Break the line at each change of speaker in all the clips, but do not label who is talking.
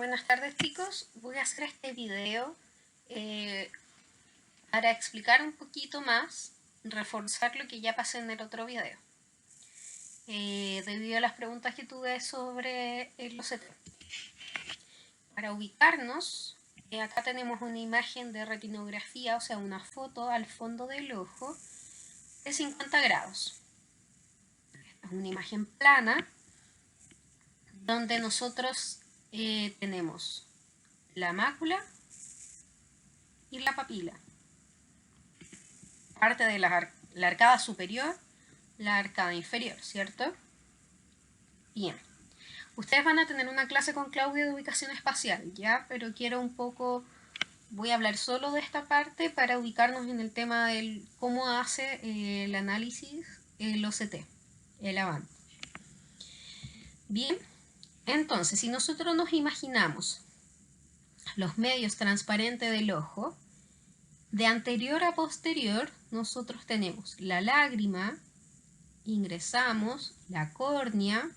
Buenas tardes, chicos. Voy a hacer este video eh, para explicar un poquito más, reforzar lo que ya pasé en el otro video, debido a las preguntas que tuve sobre el OCT. Para ubicarnos, acá tenemos una imagen de retinografía, o sea, una foto al fondo del ojo de 50 grados. Esta es una imagen plana donde nosotros tenemos la mácula y la papila, parte de la arcada superior, la arcada inferior, ¿cierto? Bien. Ustedes van a tener una clase con Claudia de ubicación espacial, ¿ya? Pero quiero un poco, voy a hablar solo de esta parte para ubicarnos en el tema del cómo hace el análisis el OCT, el Avant. Bien, entonces, si nosotros nos imaginamos los medios transparentes del ojo, de anterior a posterior, nosotros tenemos la lágrima, ingresamos la córnea,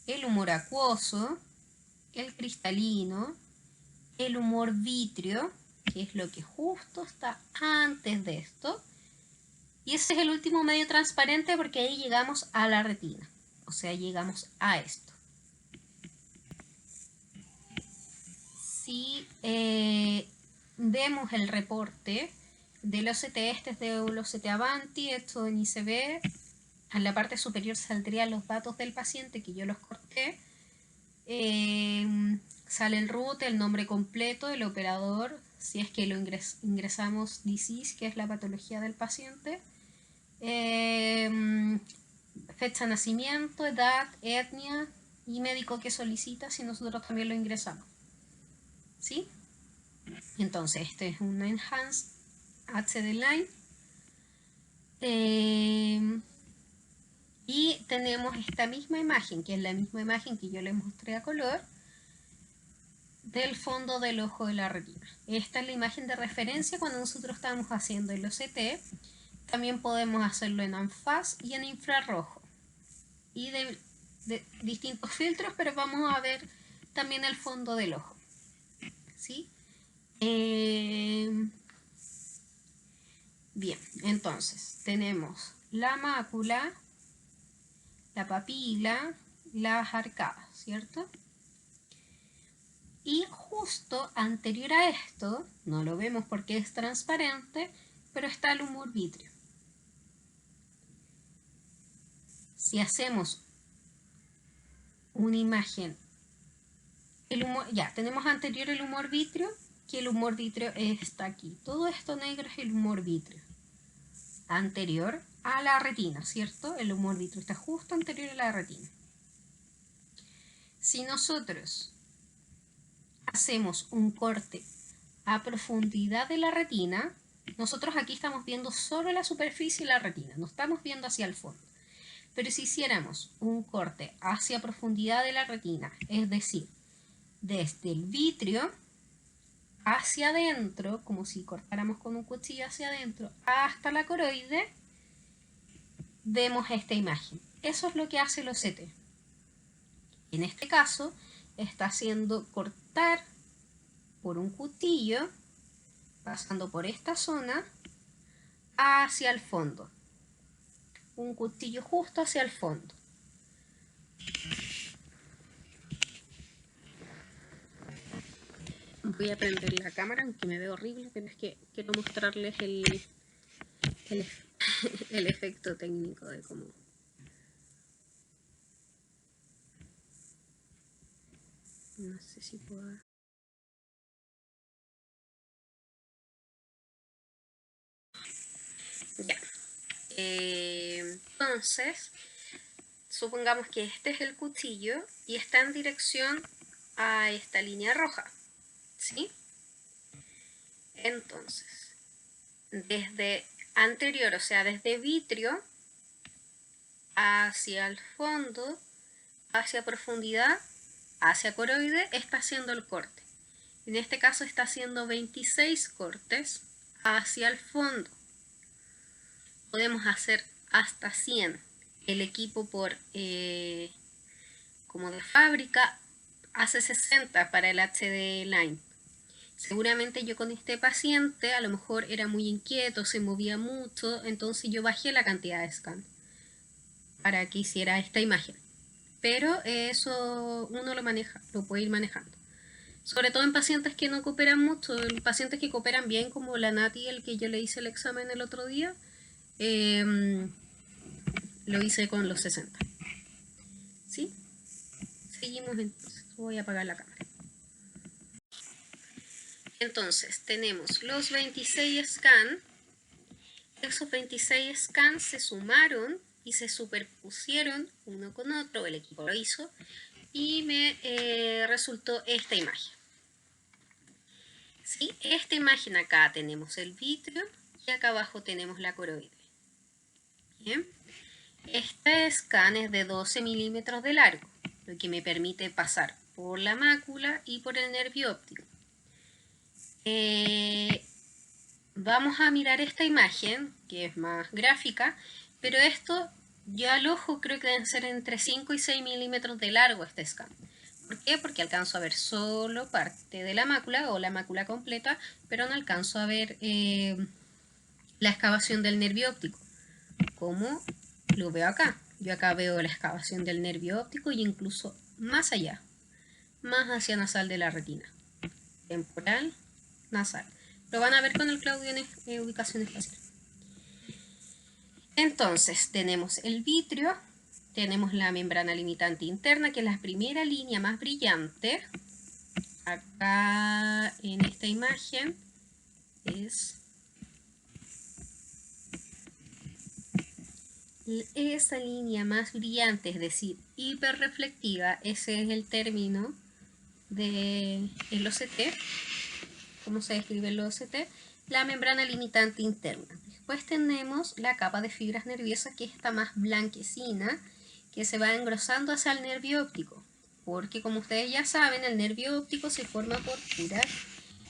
el humor acuoso, el cristalino, el humor vítreo, que es lo que justo está antes de esto, y ese es el último medio transparente porque ahí llegamos a la retina, o sea, llegamos a esto. Si vemos el reporte del OCT, este es del OCT Avanti, esto en ICB, en la parte superior saldrían los datos del paciente que yo los corté, sale el root, el nombre completo, el operador, si es que lo ingresamos disease, que es la patología del paciente, fecha de nacimiento, edad, etnia y médico que solicita si nosotros también lo ingresamos. ¿Sí? Entonces, este es un Enhanced HD Line. Y tenemos esta misma imagen, que es la misma imagen que yo les mostré a color, del fondo del ojo de la retina. Esta es la imagen de referencia cuando nosotros estamos haciendo el OCT. También podemos hacerlo en anfaz y en infrarrojo. Y de distintos filtros, pero vamos a ver también el fondo del ojo. ¿Sí? Bien, entonces tenemos la mácula, la papila, las arcadas, ¿cierto? Y justo anterior a esto, no lo vemos porque es transparente, pero está el humor vítreo. Si hacemos una imagen, ya tenemos anterior el humor vítreo, que el humor vítreo está aquí. Todo esto negro es el humor vítreo. Anterior a la retina, ¿cierto? El humor vítreo está justo anterior a la retina. Si nosotros hacemos un corte a profundidad de la retina, nosotros aquí estamos viendo solo la superficie y la retina, no estamos viendo hacia el fondo. Pero si hiciéramos un corte hacia profundidad de la retina, es decir, desde el vítreo hacia adentro, como si cortáramos con un cuchillo hacia adentro, hasta la coroide, vemos esta imagen. Eso es lo que hace el OCT. En este caso, está haciendo cortar por un cuchillo, pasando por esta zona, hacia el fondo. Un cuchillo justo hacia el fondo. Voy a prender la cámara, aunque me veo horrible, pero es que quiero mostrarles el efecto técnico de cómo... No sé si puedo... Ya. Entonces, supongamos que este es el cuchillo y está en dirección a esta línea roja, ¿sí? Entonces, desde anterior, o sea, desde vitrio hacia el fondo, hacia profundidad, hacia coroide, está haciendo el corte. En este caso está haciendo 26 cortes hacia el fondo. Podemos hacer hasta 100. El equipo por como de fábrica hace 60 para el HD Line. Seguramente yo con este paciente a lo mejor era muy inquieto, se movía mucho, entonces yo bajé la cantidad de scan para que hiciera esta imagen. Pero eso uno lo maneja, lo puede ir manejando. Sobre todo en pacientes que no cooperan mucho, en pacientes que cooperan bien, como la Nati, el que yo le hice el examen el otro día, lo hice con los 60. ¿Sí? Seguimos entonces. Voy a apagar la cámara. Entonces, tenemos los 26 scans. Esos 26 scans se sumaron y se superpusieron uno con otro, el equipo lo hizo, y me resultó esta imagen. ¿Sí? Esta imagen acá tenemos el vitrio y acá abajo tenemos la coroide. Bien. Este scan es de 12 milímetros de largo, lo que me permite pasar por la mácula y por el nervio óptico. Vamos a mirar esta imagen, que es más gráfica, pero esto yo al ojo creo que deben ser entre 5 y 6 milímetros de largo este scan. ¿Por qué? Porque alcanzo a ver solo parte de la mácula o la mácula completa, pero no alcanzo a ver la excavación del nervio óptico, como lo veo acá. Yo acá veo la excavación del nervio óptico y incluso más allá, más hacia nasal de la retina. Temporal, nasal. Lo van a ver con el Claudio en ubicación espacial. Entonces, tenemos el vitrio, tenemos la membrana limitante interna, que es la primera línea más brillante. Acá en esta imagen es esa línea más brillante, es decir, hiperreflectiva. Ese es el término del OCT. ¿Cómo se describe el OCT? La membrana limitante interna. Después tenemos la capa de fibras nerviosas, que es esta más blanquecina, que se va engrosando hacia el nervio óptico, porque como ustedes ya saben, el nervio óptico se forma por puras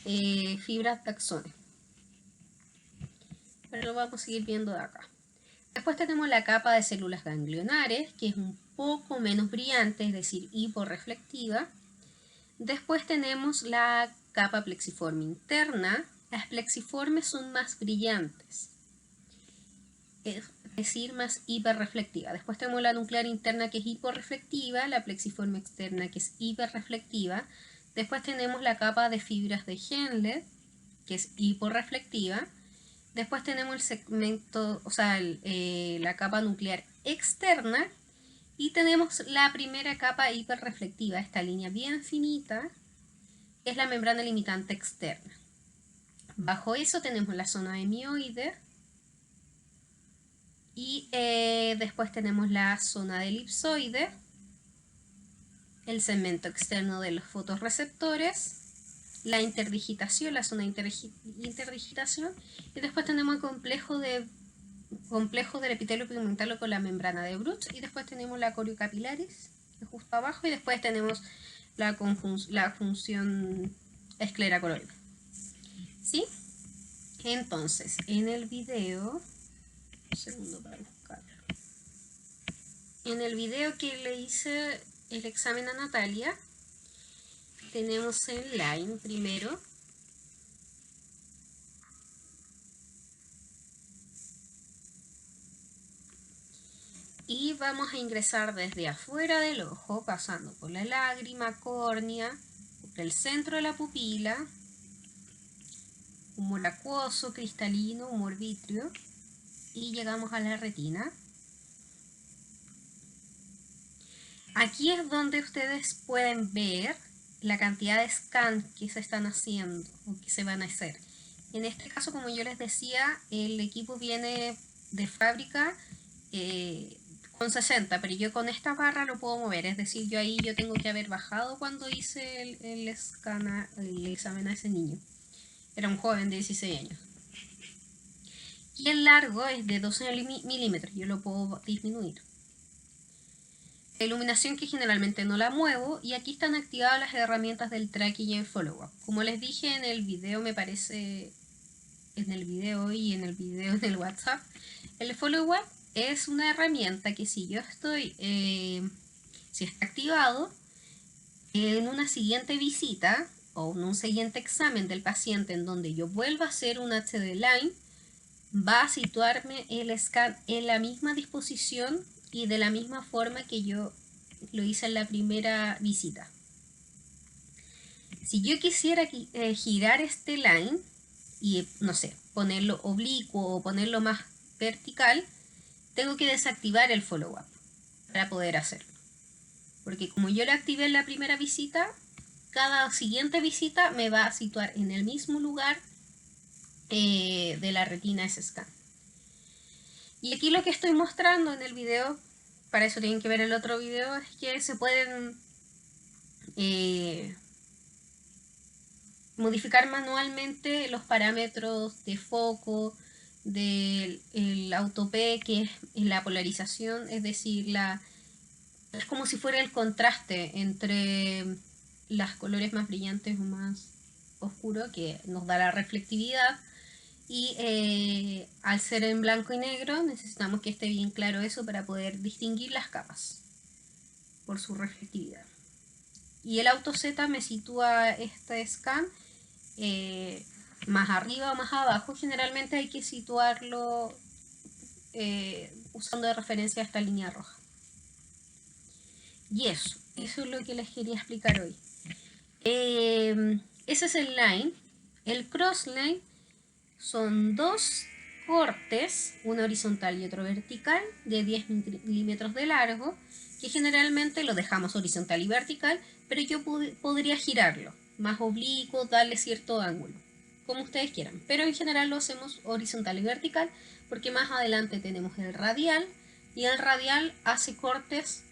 fibras de axones. Pero lo vamos a seguir viendo de acá. Después tenemos la capa de células ganglionares, que es un poco menos brillante, es decir, hiporreflectiva. Después tenemos la capa plexiforme interna. Las plexiformes son más brillantes, es decir, más hiperreflectiva. Después tenemos la nuclear interna, que es hiporreflectiva, la plexiforme externa, que es hiperreflectiva. Después tenemos la capa de fibras de Henle, que es hiporreflectiva. Después tenemos el segmento, o sea, la capa nuclear externa. Y tenemos la primera capa hiperreflectiva, esta línea bien finita, que es la membrana limitante externa. Bajo eso tenemos la zona de mioide. Y después tenemos la zona de elipsoide, el segmento externo de los fotorreceptores, la interdigitación, la zona de interdigitación, y después tenemos el complejo del epitelio pigmental con la membrana de Bruch, y después tenemos la coriocapilaris, que es justo abajo, y después tenemos la función escleracoroide. ¿Sí? Entonces, en el video, un segundo para buscarlo. En el video que le hice el examen a Natalia, tenemos en line primero. Y vamos a ingresar desde afuera del ojo, pasando por la lágrima, córnea, por el centro de la pupila, humor acuoso, cristalino, humor vítreo, y llegamos a la retina. Aquí es donde ustedes pueden ver la cantidad de scans que se están haciendo o que se van a hacer. En este caso, como yo les decía, el equipo viene de fábrica con 60, pero yo con esta barra lo puedo mover, es decir, yo tengo que haber bajado cuando hice el examen a ese niño. Era un joven de 16 años. Y el largo es de 12 milímetros, yo lo puedo disminuir. La iluminación, que generalmente no la muevo, y aquí están activadas las herramientas del tracking y el follow-up. Como les dije en el video, me parece, en el video y en el video en el WhatsApp, el follow-up es una herramienta que si yo estoy, si está activado, en una siguiente visita o en un siguiente examen del paciente en donde yo vuelva a hacer un HD line, va a situarme el scan en la misma disposición y de la misma forma que yo lo hice en la primera visita. Si yo quisiera girar este line y, no sé, ponerlo oblicuo o ponerlo más vertical, tengo que desactivar el follow-up para poder hacerlo. Porque como yo lo activé en la primera visita, cada siguiente visita me va a situar en el mismo lugar de la retina ese scan. Y aquí lo que estoy mostrando en el video, para eso tienen que ver el otro video, es que se pueden modificar manualmente los parámetros de foco, del autop, que es la polarización, es decir, es como si fuera el contraste entre los colores más brillantes o más oscuros, que nos da la reflectividad, y al ser en blanco y negro necesitamos que esté bien claro eso para poder distinguir las capas por su reflectividad. Y el auto Z me sitúa este scan más arriba o más abajo. Generalmente hay que situarlo usando de referencia esta línea roja. Y eso es lo que les quería explicar hoy. Ese es el line. El cross line son dos cortes, uno horizontal y otro vertical, de 10 milímetros de largo, que generalmente lo dejamos horizontal y vertical, pero yo podría girarlo, más oblicuo, darle cierto ángulo, como ustedes quieran. Pero en general lo hacemos horizontal y vertical, porque más adelante tenemos el radial, y el radial hace cortes,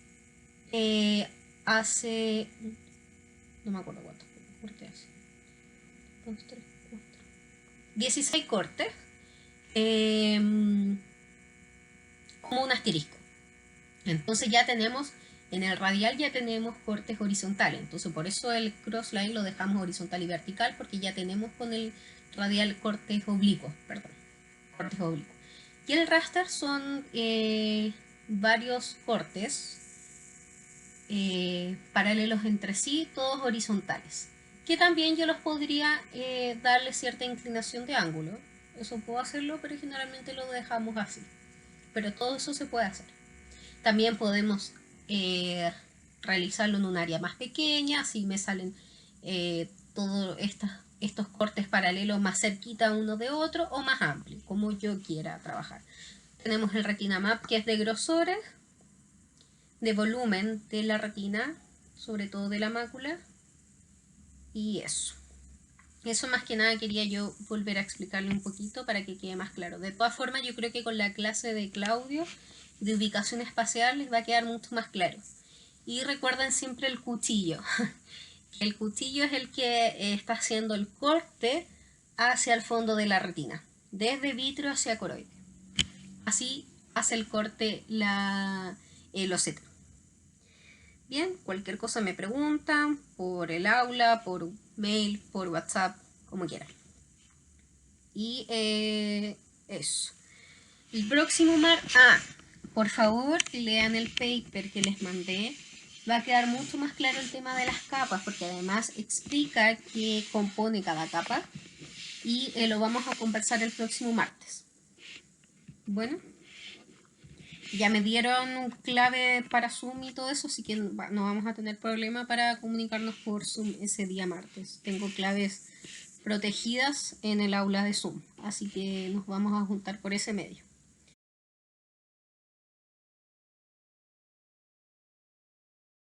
no me acuerdo cuántos cortes hace. 2, 3, 4. 16 cortes. Como un asterisco. Entonces ya tenemos, en el radial ya tenemos cortes horizontales. Entonces por eso el crossline lo dejamos horizontal y vertical, porque ya tenemos con el radial cortes oblicuos, cortes oblicuos. Y el raster son varios cortes paralelos entre sí, todos horizontales, que también yo los podría darle cierta inclinación de ángulo. Eso puedo hacerlo, pero generalmente lo dejamos así. Pero todo eso se puede hacer. También podemos realizarlo en un área más pequeña, así me salen todos estos cortes paralelos más cerquita uno de otro, o más amplio, como yo quiera trabajar. Tenemos el retina map, que es de grosores, de volumen de la retina, sobre todo de la mácula, y eso más que nada quería yo volver a explicarle un poquito para que quede más claro. De todas formas, yo creo que con la clase de Claudio de ubicación espacial les va a quedar mucho más claro. Y recuerden siempre el cuchillo. El cuchillo es el que está haciendo el corte hacia el fondo de la retina, desde vítreo hacia coroide. Así hace el corte el OCT. Bien, cualquier cosa me preguntan por el aula, por mail, por WhatsApp, como quieran. Y eso. El próximo por favor, lean el paper que les mandé. Va a quedar mucho más claro el tema de las capas, porque además explica qué compone cada capa. Y lo vamos a conversar el próximo martes. Bueno. Ya me dieron clave para Zoom y todo eso, así que no vamos a tener problema para comunicarnos por Zoom ese día martes. Tengo claves protegidas en el aula de Zoom, así que nos vamos a juntar por ese medio.